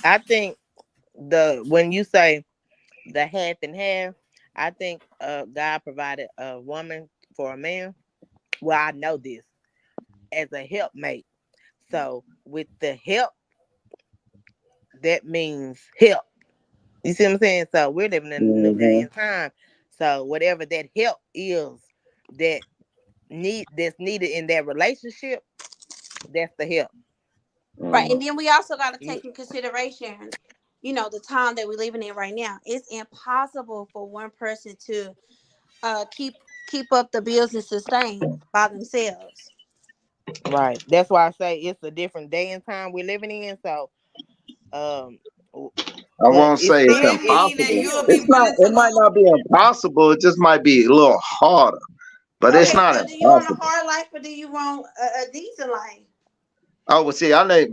I think when you say the half and half, I think God provided a woman for a man. Well, I know this as a helpmate. So with the help, that means help. You see what I'm saying? So we're living in a new day Mm-hmm. and time. So whatever that help is that that's needed in that relationship, that's the help. Right. Mm-hmm. And then we also got to take in consideration, the time that we're living in right now. It's impossible for one person to keep up the bills and sustain by themselves. Right. That's why I say it's a different day and time we're living in. So um I but won't it's say So it's still that it's mean that impossible. you'll still be It's not. willing It to might go. not be impossible. It just might be a little harder, but it's Okay, not so do you want a impossible. hard life or do you want a decent life? Oh, well, see,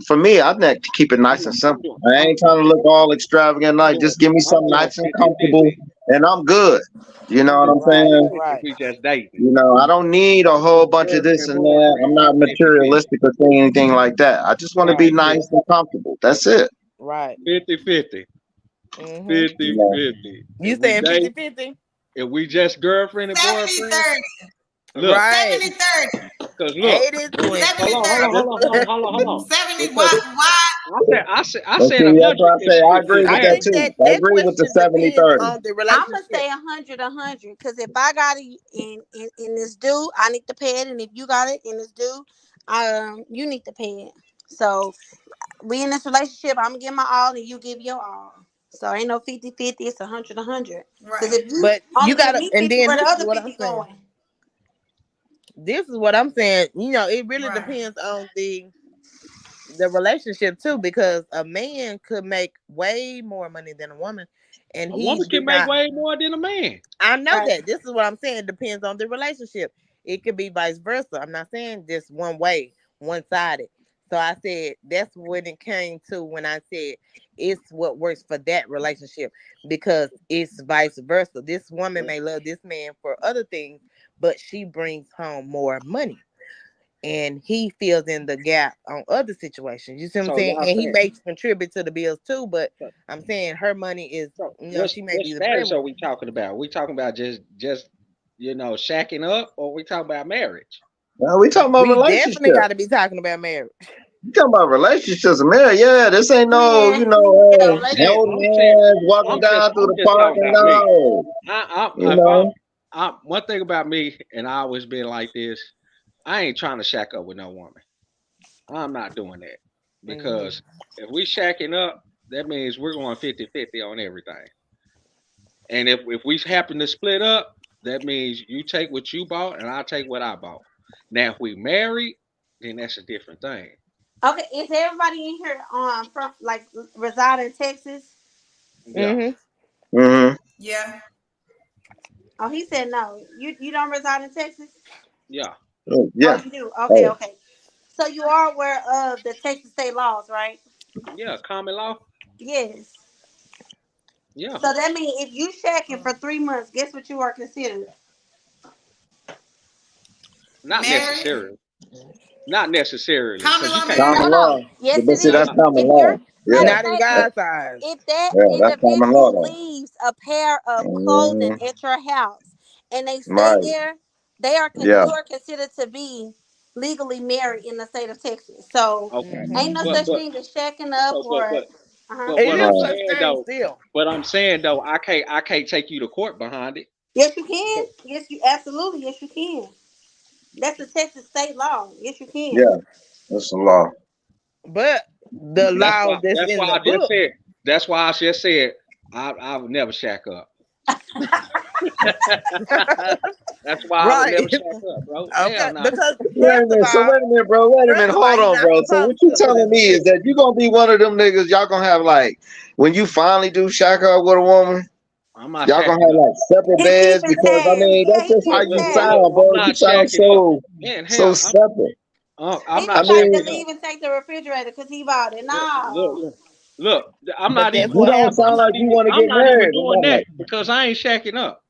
for me, I like to keep it nice and I'm simple. doing I I'm ain't trying to look all extravagant. I'm Like, doing just give me I'm something doing nice and 50-50. comfortable, and I'm good. You know I'm what I'm doing right, 50 saying? 50 if right. we just dating. You know, I don't need a whole bunch of this Girlfriend, and that. I'm boyfriend, not 50-50. materialistic or saying anything like that. I just want to be Right, nice and comfortable. That's it. right. 50-50. Mm-hmm. 50 You know. 50. You saying 50-50? If we just girlfriend and 70 boyfriend, 30. look, Right. 70 30. cause look, 80-20. hold 70 on, hold on, 30. hold on, hold on, hold on, hold on. 70. Because Why? I But said see, that's 100 why I say I agree if I with that think married. too. that I that agree with the question 70 depends 30. on the I'm gonna relationship. say 100. Because if I got it in this due, I need to pay it, and if you got it in this due, you need to pay it. So we in this relationship, I'm gonna give my all, and you give your all. So ain't no 50-50. It's 100. Because Right. if you But you only give gotta, me and 50, then where the this is other what I'm 50 saying. going? This is what I'm saying. It really Right. depends on the relationship too, because a man could make way more money than a woman, and A he woman do can make not. way more than a man. I know Right. that. This is what I'm saying. It depends on the relationship. It could be vice versa. I'm not saying just one way, one sided. So I said that's when it came to when I said it's what works for that relationship because it's vice versa. This woman may love this man for other things, but she brings home more money. And he fills in the gap on other situations. You see what I'm So saying? y'all And he saying, may contribute to the bills too, but so, I'm saying her money is, so she may what be the status are breadwinner. we talking about? We talking about just shacking up, or we talking about marriage? Now we talking about We definitely relationships. got to be talking about marriage. You talking about relationships and marriage? Yeah, this ain't no, Yeah, you yeah, I'm saying, holding I'm saying, hands, walking down through I'm the just park, talking and about me. no, I you if know. I'm one thing about me, and I always been like this. I ain't trying to shack up with no woman. I'm not doing that Hmm. because if we shacking up, that means we're going 50-50 on everything. And if we happen to split up, that means you take what you bought and I take what I bought. Now, if we married, then that's a different thing. Okay, is everybody in here from like reside in Texas? Yeah, Hmm. Mm-hmm. yeah. Oh, he said no. You don't reside in Texas? yeah, Oh, Yeah. you do. Okay, Oh, okay. So you are aware of the Texas state laws, right? yeah. Common law. Yes. Yeah, So that means if you checking for 3 months, guess what you are considered? not Married. necessarily. Not necessarily, Common because you law can't. No, common marriage. no. law. Yes, But it see, No, that's is. no. common If law. you're Yeah. matter of Not in fact, Yeah, God's eyes. if that yeah, that's common law individual though. leaves a pair of clothing Mm-hmm. at your house and they stay Right. there, they are Yeah. you are considered to be legally married in the state of Texas. So Okay, ain't Hmm. no but such but thing as shacking up so or uh-huh. but It what is I'm Right. such saying thing though, still. I can't take you to court behind it. Yes you can. Yes you absolutely yes you can. That's the Texas state law. Yes you can. Yeah. That's the law. But the That's law why. that's That's in why the I just book. said. That's why I just said I would never shack up. That's why I would Right. never shack up, bro. Okay. Hell no. Because Wait a minute. So wait a minute, bro. Wait a minute. first of all, Hold you're on, not bro. So what supposed you to, but telling me is that you gonna be one of them niggas? Y'all gonna have like when you finally do shack up with a woman, I'm not y'all gonna shacking have up. like separate He beds keeping because I tabs. mean Yeah, that's he just how keeping you tabs. sound, I'm bro. You not sound shacking up. Man, so hell, separate. I'm He not I just like shacking to mean, leave up. and take the refrigerator because he bought it. Look, No. look. I'm but not that's even. you what don't I'm sound happens. like not you even. want to I'm get not even married or doing that nothing. because I ain't shacking up.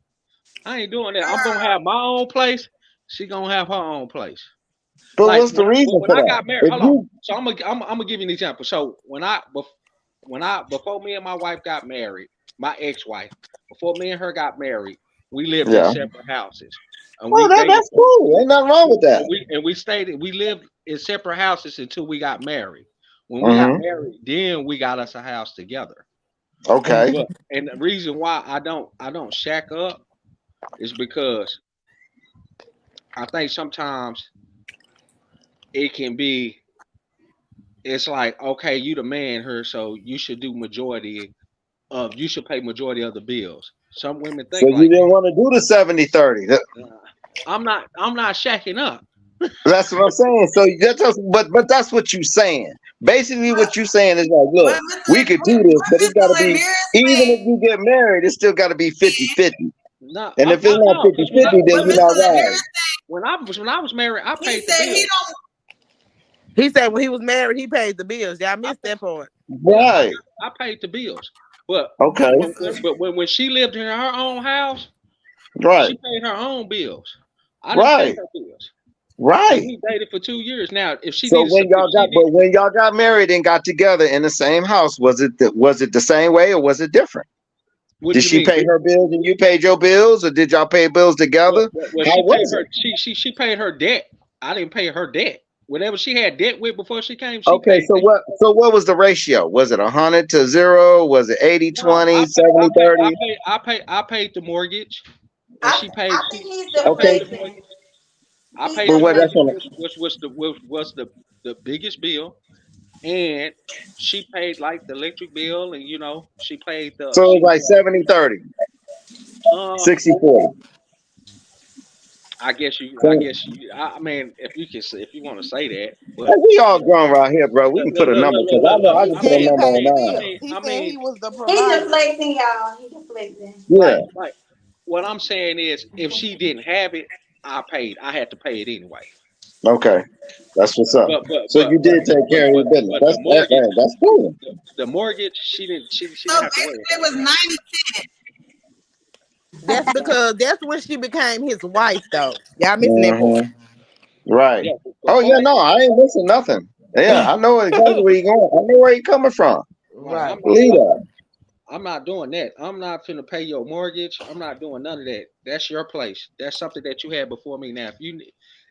I ain't doing that. I'm gonna Girl. have my own place. She gonna have her own place. But Like what's the reason when for I that? got married. If Hold on. you, So I'm gonna give you an example. So before me and my wife got married, my ex-wife, before me and her got married, we lived in yeah, separate houses, and well we dated that's for cool. Ain't nothing wrong with that. we lived in separate houses until we got married. When we got Mm-hmm. married, then we got us a house together. Okay. Mhm. But and the reason why I don't shack up is because I think sometimes it can be it's like okay you the man here so you should pay majority of the bills. Some women So think you like didn't want to do the 70-30. I'm not shacking up. That's what I'm saying. So that's just, but that's what you saying. Basically, What, what you saying is like, look, what, we Mr. could what, do this, what but it's got to Mr. be Lanier even if said, you get married, it's still got to be 50-50. No, And if it's I not know because 50-50, then what you're Mr. not Lanier right. said, when I was married, I he paid the said he bills. don't, He said when he was married, he paid the bills. Y'all I missed paid, that part. yeah, Right. I paid the bills. But Okay. when she lived in her own house, Right. she paid her own bills. I didn't pay Right. her bills, and Right. we dated for 2 years. Now, if she So needed, when y'all got, but when y'all got married and got together in the same house, was it the same way or was it different? what Did do you she mean? pay her bills and you paid your bills, or did y'all pay bills together? Well, How she paid was her. it? She paid her debt. I didn't pay her debt. Whatever she had debt with before she came, she Okay, paid so that. what was the ratio? Was it 100-0? Was it 80, No, 20, 70, 30? I paid the mortgage, and I she paid. I think he's I paid the Okay, deflecting. mortgage. I He's paid but the what that's mortgage, deflecting. on. which was the biggest bill, and she paid like the electric bill, and she paid the So it was she. like 70-30, Uh, 60-40. I So guess you. I mean, if you can say, if you want to say that, but like, we all grown around here, bro. We look, can look, put a look, number look, because look, I look, know look. I He can I put a said mean, he number I on paid mean, the I that. bills. mean, He I said mean, he was the He's provider. deflecting, y'all. He's deflecting. Yeah. like what I'm saying is, if she didn't have it, I had to pay it anyway. Okay, that's what's up. But but So but you but did take care of your business. but That's that's cool. the mortgage, she So didn't have to worry basically, it about was that. 90-10. That's because that's when she became his wife, though. Y'all missing that part. Hmm. Right. Yeah, Oh yeah, before no, I ain't missing nothing. Yeah, I know exactly where that. you going. I know where you coming from. Right. Right. Believe that. I'm not doing that. I'm not finna pay your mortgage. I'm not doing none of that. That's your place. That's something that you had before me. Now, if you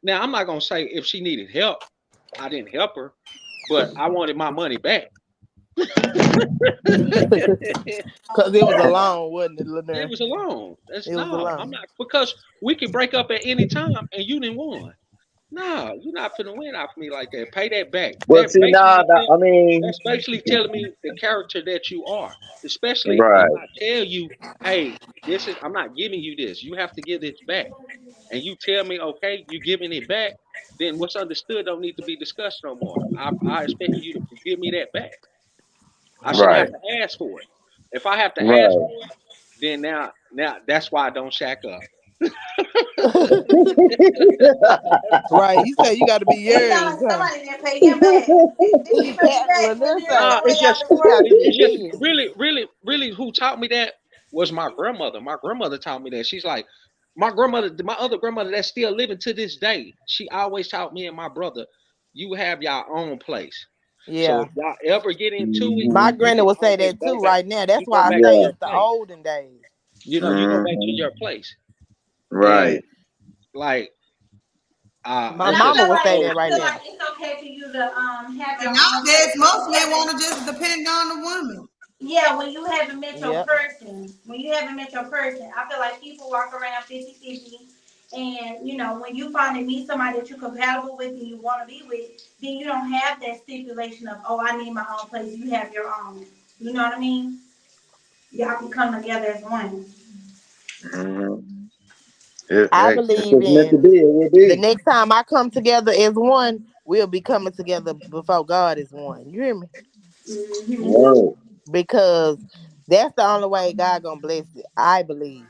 now, I'm not gonna say if she needed help, I didn't help her, but I wanted my money back. It Because it was a loan, wasn't it, Lanier? was a loan. That's It was a no. I'm loan. not because we could break up at any time and you didn't won. No, you're not finna win off me like that. Pay that back. But see now, I mean, That's basically telling me the character that you are. Especially if right, I tell you, hey, this is I'm not giving you this. You have to give this back. And you tell me, okay, you giving it back, then what's understood don't need to be discussed no more. I expect you to give me that back. I shouldn't have right, to ask for it. If I have to ask right. for it, then now that's why I don't shack up. Right. You say you got to be It sounds yours, like huh? somebody didn't pay him back. Did she pay you back when Lanier you say No, way it's out just the you got to door? be it's just his. really who taught me that was my grandmother. My grandmother taught me that. She's like my grandmother, my other grandmother that's still living to this day. She always taught me and my brother, you have your own place. So Yeah. if y'all ever get into it, My Hmm. you granny can would say always that go too back. right now. That's You go why I back to say Yeah. your it's the place. olden days. You go back to Hmm. your place. Right. And like My And it's I just mama feel would like say so that I right feel now. like it's okay for you to have And your own place nowadays, when most you men haven't. want to just depend on the woman. Yeah, when you haven't met your Yep. person, when you haven't met your person, I feel like people walk around 50-50. And, when you finally meet somebody that you're compatible with and you want to be with, then you don't have that stipulation of, oh, I need my own place. You have your own. You know what I mean? Y'all can come together as one. Hmm. I Hey, if believe it's meant to in be, it will the be. next time I come together as one, we'll be coming together before God is one. You hear me? Mm-hmm. Whoa. Because that's the only way God gonna bless it. I believe.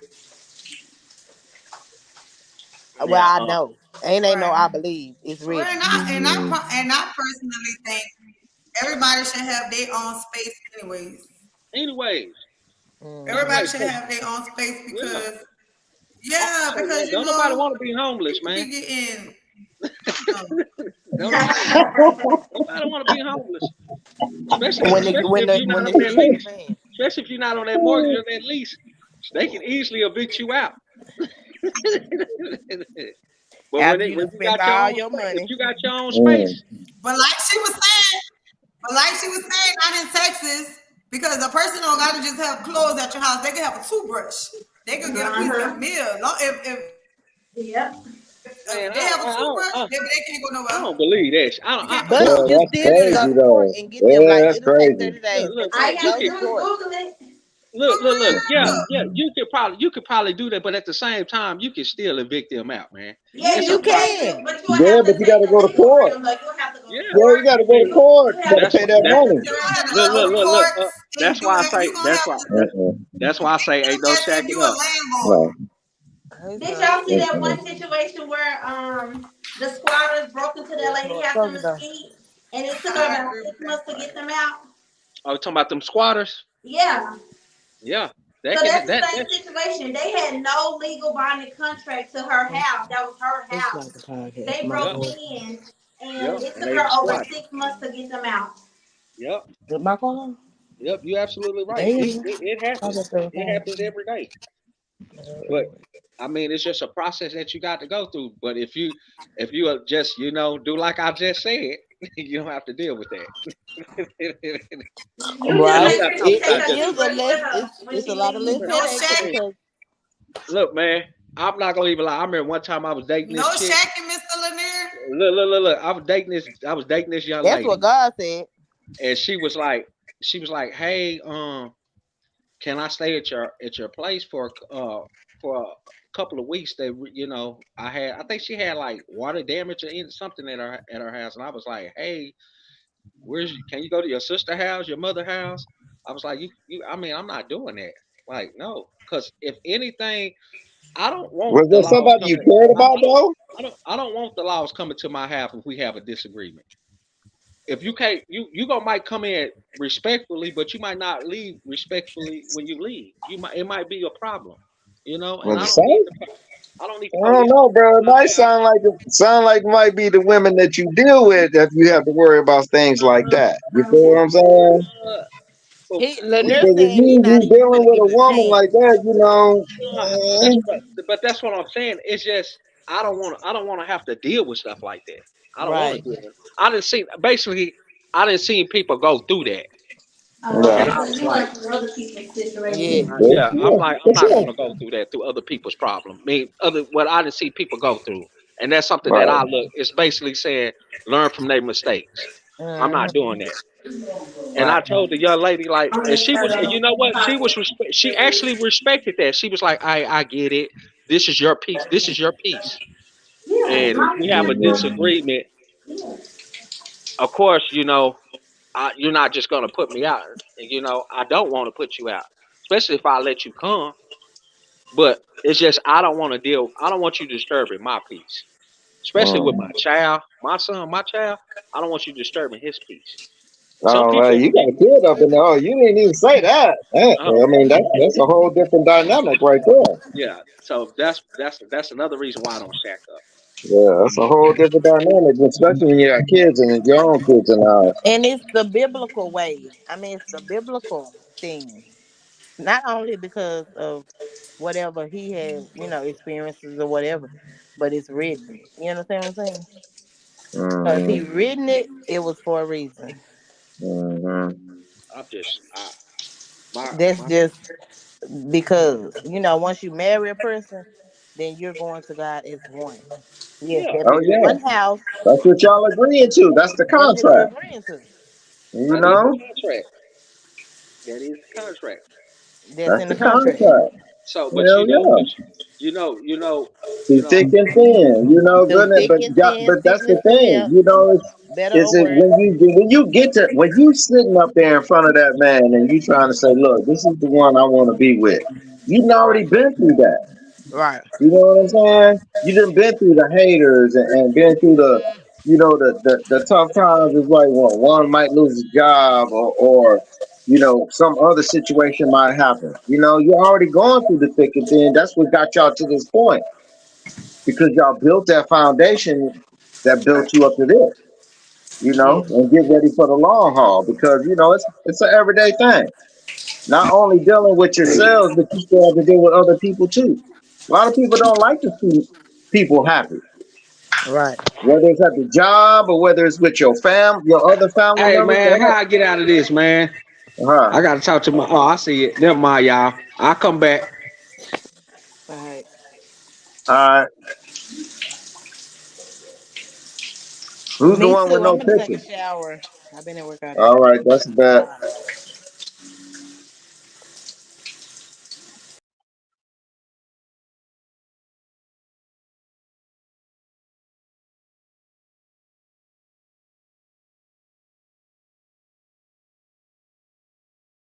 Well, yeah. I know. Ain't no Right. I believe. It's Well, written. and I personally think everybody should have their own space, anyways. Anyways, Hmm. Everybody anyway, should have their own space yeah. because, yeah, because Don't nobody want to be homeless, people man. be getting. Don't nobody want to be homeless. Especially When the especially when if the you're when not the on that shit hit the lease. fan. Especially if you're not on that mortgage or that lease. They can easily evict you out. But After you when done you spent got your all own your space, if money. you got your own Mm. space, But like she was saying, not in Texas, because a person don't gotta just have clothes at your house. They can have a toothbrush. They could get a piece of Uh-huh. meal. Yep. If man, they have a toothbrush, I they can't go I nowhere. don't believe that. You can't go But Yeah, nowhere. you that's still need to go crazy to court though. and get them Yeah, like that's it'll take crazy. 30 days, Look, but All you you can have go to to do is court. Google it. look. Yeah, Mm. you could probably do that, but at the same time, you can still evict them out, man. Yeah, Yeah, It's a you you can, process. can. but you'll Yeah, have but to you got take to the go to legal court. route. Like you'll have to go to Yeah, Yeah, you court. got to I go to mean, court. You You got have to to that's pay you that that. have to money. do You all have that to go Look, to look, stuff. look, look. court, That's why I say. you're gonna That's have why. to Mm-mm. That's why I say treat ain't them no as if shacking you a up. landlord. No. Hey, Did son. y'all see that one Mm-mm. situation where the squatters broke into that lady house Close in the door. Mesquite and it took her I about agree with 6 months that to get part. them out? Oh, you talking about them squatters? Yeah. Yeah, So that can that's the that same that's situation. They had no legal binding contract to her house. That was her It's house. like a podcast. They My broke yep, phone. in yep, and it and took they her over squatted. 6 months to get them out. Yep, Is my phone? yep. You absolutely right. Damn. It I happens. got the It phone. happens every day. But I mean, it's just a process that you got to go through. But if you are just do like I just said, you don't have to deal with that. You just I Right. just make have sure I, she It, take I it her just is a toothbrush less. with her when It's a she lot of less leaves. No headaches shacking. because look, man. I'm not gonna even lie. I remember one time I was dating No this chick. shacking, Mr. Lanier. Look. I was dating this young that's what lady, God said. and she was like, hey, can I stay at your place for a couple of weeks? That I think she had like water damage or something at her house, and I was like, hey, can you go to your sister house, your mother house? I was like, you I mean, I'm not doing that. Like, no, because if anything, I don't want Was the there laws somebody you coming. cared about though? I don't want the laws coming to my house if we have a disagreement. If you can't, you gonna might come in respectfully, but you might not leave respectfully when you leave. You might it might be a problem, you know. And Was it same? I don't need the I don't police know, coming bro. to It my might house. sound like might be the women that you deal with that you have to worry about things like Uh, that. You feel what I'm saying? uh, but He we, Lanier Because if saying he not you even dealing finna with give a it a woman chance. like that, you know, but that's what I'm saying. It's just I don't want to have to deal with stuff like that. I don't want to Right. deal with. I didn't see basically I didn't see people go through that, yeah, and Okay, I so was you like, want from other people's Yeah. situation. yeah, I'm yeah, like I'm for not sure. gonna go through that through other people's problem. I mean, other what I didn't see people go through, and that's something that Right. I look. It's basically saying learn from their mistakes. I'm not Hmm. doing that. And I Right. told the young lady like, I'm and gonna she start was, and you know what? She actually respected that. She was like, I get it. This is your piece. This is your piece. Yeah, And if we have a Mhm. disagreement, of course, you know, you're not just gonna put me out. And you know, I don't want to put you out, especially if I let you come. But it's just I don't want to deal. I don't want you disturbing my peace, especially with my Mm. child, my son, my child. I don't want you disturbing his peace. Some Oh, people, you got a kid up in there. Oh, you didn't even say that. uh, I mean, that's a whole different dynamic right there. yeah. So that's another reason why I don't shack up. Yeah, that's a whole different dynamic, especially when you got kids and your own kids in the house. And it's the biblical way. I mean, it's the biblical thing. Not only because of whatever he had, experiences or whatever, but it's written. You understand what I'm saying? Because he Mm-hmm. written it, it was for a reason. Mm-hmm. I'm just my That's my just because, once you marry a person, then you're going to God as one. Yes, yeah. that Oh be yeah, one house. that's what y'all agreeing to. That's the That's what you're contract. agreeing to. You That is the know, contract. That is the contract. That's that's in the the contract. contract. So, but Hell yeah. you Through know. thick and thin, you know, Through goodness. thick But and God, thin, but that's the sickness and thing, health, you know. better Is or it worse. when you get to when you sitting up there in front of that man and you trying to say, look, this is the one I want to be with. You've Right. already been through that. Right. You know what I'm saying? You done been through the haters and been through the, the tough times. It's like, well, one might lose his job or some other situation might happen. You know, you're already going through the thick and thin. That's what got y'all to this point because y'all built that foundation that built you up to this. Yeah. And get ready for the long haul because it's an everyday thing. Not only dealing with yourselves, but you still have to deal with other people too. A lot of people don't like to see people happy, Right. whether it's at the job or whether it's with your other family Hey members. man, how I get out of this, man? Uh-huh. I gotta talk to my. Oh, I see it. Never mind, y'all. I'll come back. All right. All right. Who's the Me one with too. I'm no gonna take picture? a shower. I've been at work all day. All right, that's bad.